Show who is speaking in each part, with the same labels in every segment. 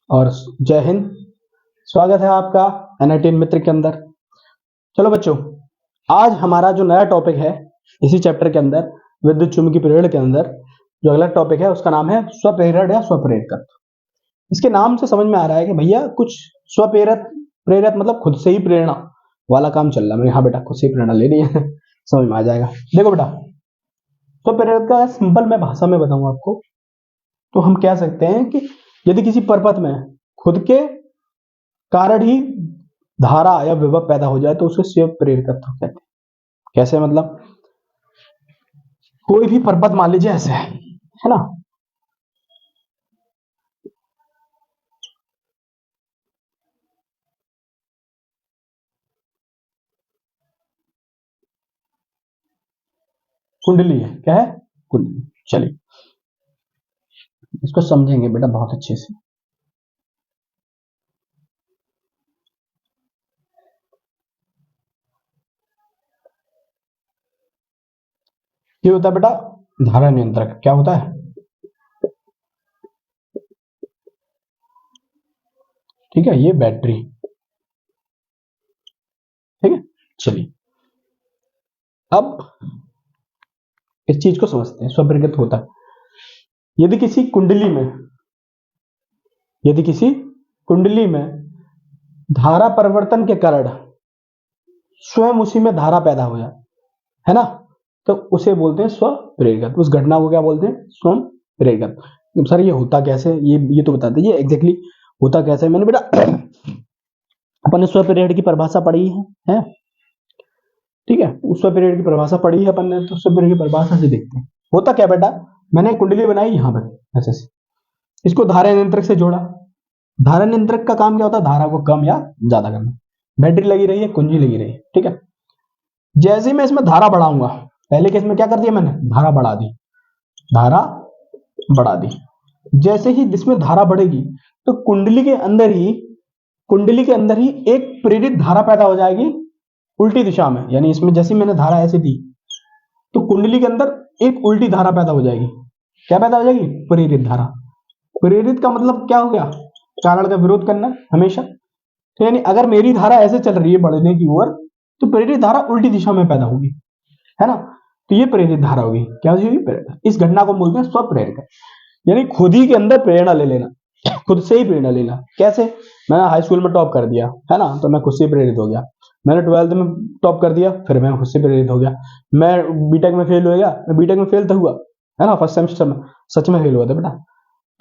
Speaker 1: और जय हिंद। स्वागत है आपका NIT मित्र के अंदर। चलो बच्चों, आज हमारा जो नया टॉपिक है इसी चैप्टर के अंदर विद्युत चुम्बकीय प्रेरण के अंदर जो अगला टॉपिक है उसका नाम है स्वप्रेरण या स्वप्रेरकत्व। इसके नाम से समझ में आ रहा है कि भैया कुछ स्वप्रेरक प्रेरक मतलब खुद से ही प्रेरणा वाला काम चल रहा है। हाँ बेटा, खुद से ही प्रेरणा लेनी है समझ में आ जाएगा। देखो बेटा, स्वप्रेरक का सिंपल मैं भाषा में बताऊं आपको तो हम कह सकते हैं कि यदि किसी परपथ में खुद के कारण ही धारा या विभव पैदा हो जाए तो उसे स्व प्रेरकत्व कहते हैं। कैसे मतलब, कोई भी परपथ मान लीजिए ऐसे है ना, कुंडली है। क्या है? कुंडली। चलिए इसको समझेंगे बेटा बहुत अच्छे से। ये होता है बेटा धारा नियंत्रक। क्या होता है? ठीक है, ये बैटरी। ठीक है, चलिए अब इस चीज को समझते हैं। स्वप्रेरकत्व होता है यदि किसी कुंडली में धारा परिवर्तन के कारण स्वयं उसी में धारा पैदा हो जाए, है ना, तो उसे बोलते हैं स्वप्रेरकत्व। उस घटना को क्या बोलते हैं? स्वयं प्रेरकत्व। सर ये होता कैसे, ये तो बता दीजिए एग्जैक्टली होता कैसे। मैंने बेटा अपन ने स्वप्रेरण की परिभाषा पढ़ी है? ठीक है, उस स्वप्रेरण की परिभाषा पढ़ी है अपन ने, तो स्वप्रेरण की परिभाषा से देखते हैं होता क्या बेटा। मैंने कुंडली बनाई यहां पर ऐसे से, इसको धारा नियंत्रक से जोड़ा। धारा नियंत्रक का काम क्या होता है? धारा को कम या ज्यादा करना। बैटरी लगी रही है, कुंजी लगी रही है, ठीक है। जैसे ही मैं इसमें धारा बढ़ाऊंगा, पहले केस में क्या कर दिया मैंने? धारा बढ़ा दी, धारा बढ़ा दी। जैसे ही जिसमें धारा बढ़ेगी तो कुंडली के अंदर ही एक प्रेरित धारा पैदा हो जाएगी उल्टी दिशा में। यानी इसमें जैसे मैंने धारा ऐसे दी तो कुंडली के अंदर एक उल्टी धारा पैदा हो जाएगी। क्या पैदा हो जाएगी? प्रेरित धारा। प्रेरित का मतलब क्या हो गया? कारण का विरोध करना हमेशा। तो यानी अगर मेरी धारा ऐसे चल रही है बढ़ने की ओर, तो प्रेरित धारा उल्टी दिशा में पैदा होगी, है ना। तो ये प्रेरित धारा होगी। क्या होगी? प्रेरित। इस घटना को बोलते हैं स्वप्रेरक। यानी खुद ही के अंदर प्रेरणा ले लेना, खुद से ही प्रेरणा लेना। कैसे? मैंने हाई स्कूल में टॉप कर दिया, है ना, तो मैं खुद से प्रेरित हो गया। मैंने 12th में टॉप कर दिया, फिर मैं खुद से प्रेरित हो गया। मैं बीटेक में फेल हो गया, मैं बीटेक में फेल तो हुआ, है ना, फर्स्ट सेमेस्टर में सच में फेल हुआ था बेटा।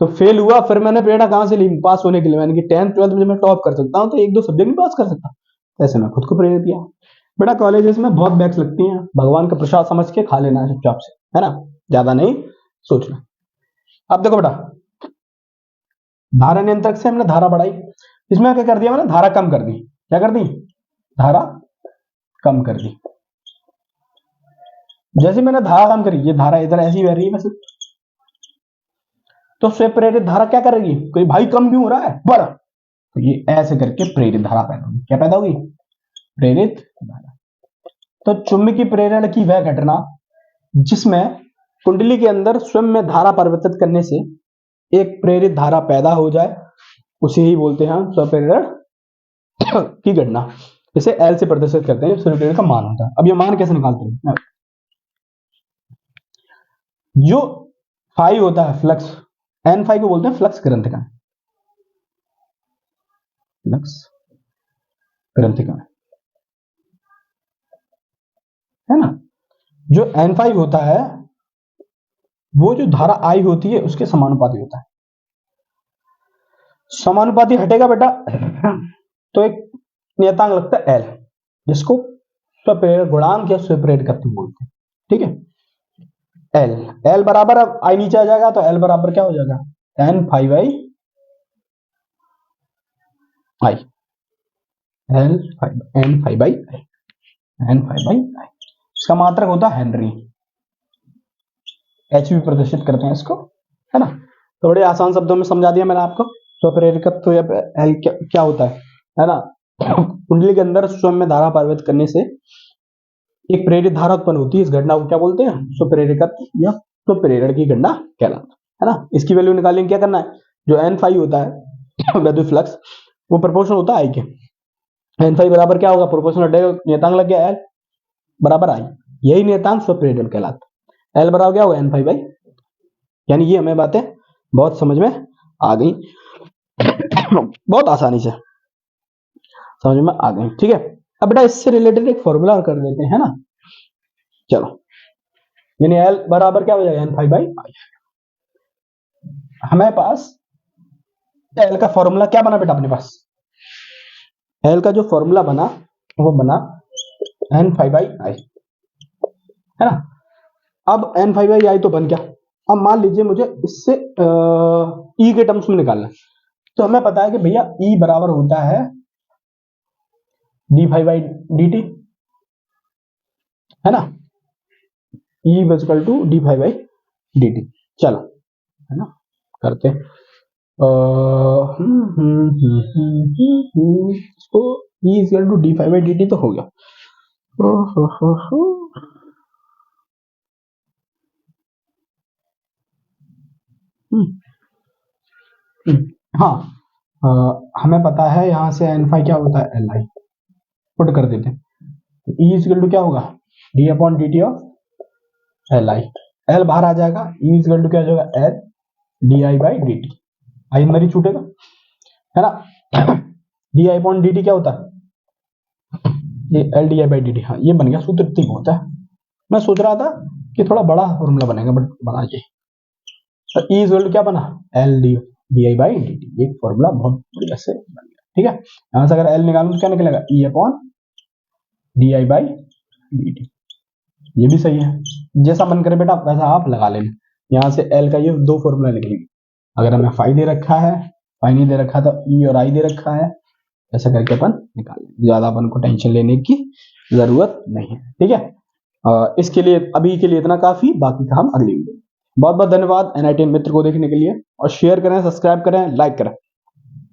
Speaker 1: तो फेल हुआ, फिर मैंने प्रेरणा कहां से ली? पास होने के लिए। मैंने कि 10th 12th में मैं टॉप कर सकता हूँ तो एक दो सब्जेक्ट में पास कर सकता हूँ, ऐसे मैं खुद को प्रेरित किया। बेटा कॉलेजेस में बहुत बैक्स लगती हैं, भगवान का प्रसाद समझ के खा लेना है चुपचाप से, है ना, ज्यादा नहीं सोचना। अब देखो बेटा, धारा नियंत्रक से हमने धारा बढ़ाई, इसमें क्या कर दिया मैंने? धारा कम कर दी। क्या कर दी? धारा कम कर दी। जैसे मैंने धारा कम करी, ये धारा इधर ऐसी बह रही है वैसे, तो स्व प्रेरित धारा क्या करेगी? कोई भाई कम क्यों हो रहा है, बढ़। तो ये ऐसे करके प्रेरित धारा पैदा होगी। क्या पैदा होगी? प्रेरित धारा। तो चुंबकीय प्रेरण की वह घटना जिसमें कुंडली के अंदर स्वयं में धारा परिवर्तित करने से एक प्रेरित धारा पैदा हो जाए, उसे ही बोलते हैं हम स्वप्रेरण की घटना। इसे एल से प्रदर्शित करते हैं, स्वप्रेरण का मान होता है। अब ये मान कैसे निकालते हैं? जो फाई होता है फ्लक्स, एन फाई को बोलते हैं फ्लक्स ग्रंथिका। फ्लक्स ग्रंथिका, है ना। जो एन फाई होता है वो जो धारा आई होती है उसके समानुपाती होता है। समानुपाती हटेगा बेटा तो एक नियतांक लगता है एल, जिसको स्वप्रेरक गुणांक या स्वप्रेरकत्व बोलते हैं। ठीक है, एल एल बराबर, अब आई नीचे आ जाएगा तो एल बराबर क्या हो जाएगा? N five by I, L five N five by I, N five by I. इसका मात्रक होता है हेनरी, एच भी प्रदर्शित करते हैं इसको, है ना। थोड़े आसान शब्दों में समझा दिया मैंने आपको। स्वप्रेरकत्व या एल क्या होता है ना। कुंडली के अंदर स्वयं में धारा परिवर्तित करने से एक प्रेरित धारा उत्पन्न होती है। इस घटना को क्या बोलते हैं? स्वप्रेरकत्व या स्वप्रेरण की घटना कहलाता है ना। इसकी वैल्यू निकालने क्या करना है? जो एन फाइव होता है विद्युत फ्लक्स, वो प्रोपोर्शनल होता है आई के। एन फाई बराबर क्या होगा, प्रोपोर्शनल नियतांक लग गया एल बराबर आई, यही नियतांक स्वप्रेरण कहलाता है। एल बराबर क्या होगा एन फाई बाई, यानी ये हमें बातें बहुत समझ में आ गई बहुत आसानी से समझ में आ गई। ठीक है, अब बेटा इससे रिलेटेड एक फॉर्मूला कर लेते हैं, है ना। चलो, यानी एल बराबर क्या हो जाएगा एन फाई बाई आई। हमारे पास एल का फॉर्मूला क्या बना बेटा अपने पास, एल का जो फॉर्मूला बना वो बना एन फाई बाई आई, है ना। अब एन फाई बाई आई तो बन गया। अब मान लीजिए मुझे इससे ई के टर्म्स में निकालना है, तो हमें पता है कि भैया ई बराबर होता है D phi by D T, है ना, E equal to D phi by D T. चलो, है ना, करते इसको E equal to D phi by D T तो हो गया। हाँ, हमें पता है यहां से एन फाई क्या होता है एल आई, पुट कर देते हैं, तो ई इक्वल टू क्या होगा D upon D T of L I, L बाहर आ जाएगा, ई इक्वल टू क्या हो जाएगा L D I by D T, I अंदर ही छूटेगा, है ना। D I upon D T क्या होता है, ये L D I by D T, हाँ ये बन गया सूत्र, ठीक होता है। मैं सोच रहा था कि थोड़ा बड़ा फॉर्मूला बनेगा, बट बना ये, तो ई इक्वल टू क्या बना L D D I by D T, एक फॉर्मूला बहुत बढ़िया से बन गया। ठीक है, यहां से अगर एल निकालूं तो क्या निकलेगा ई upon D I by D T, ये भी सही है, जैसा मन करे बेटा वैसा आप लगा लेना। यहां से एल का ये दो फॉर्मूला निकलेगी, अगर हमें फाई दे रखा है, फाई नहीं दे रखा तो ई और आई दे रखा है, ऐसा करके अपन निकाल लेंगे, ज्यादा अपन को टेंशन लेने की जरूरत नहीं है। ठीक है, इसके लिए अभी के लिए इतना काफी, बाकी का हम अगली वीडियो। बहुत बहुत धन्यवाद NITN मित्र को देखने के लिए, और शेयर करें, सब्सक्राइब करें, लाइक करें।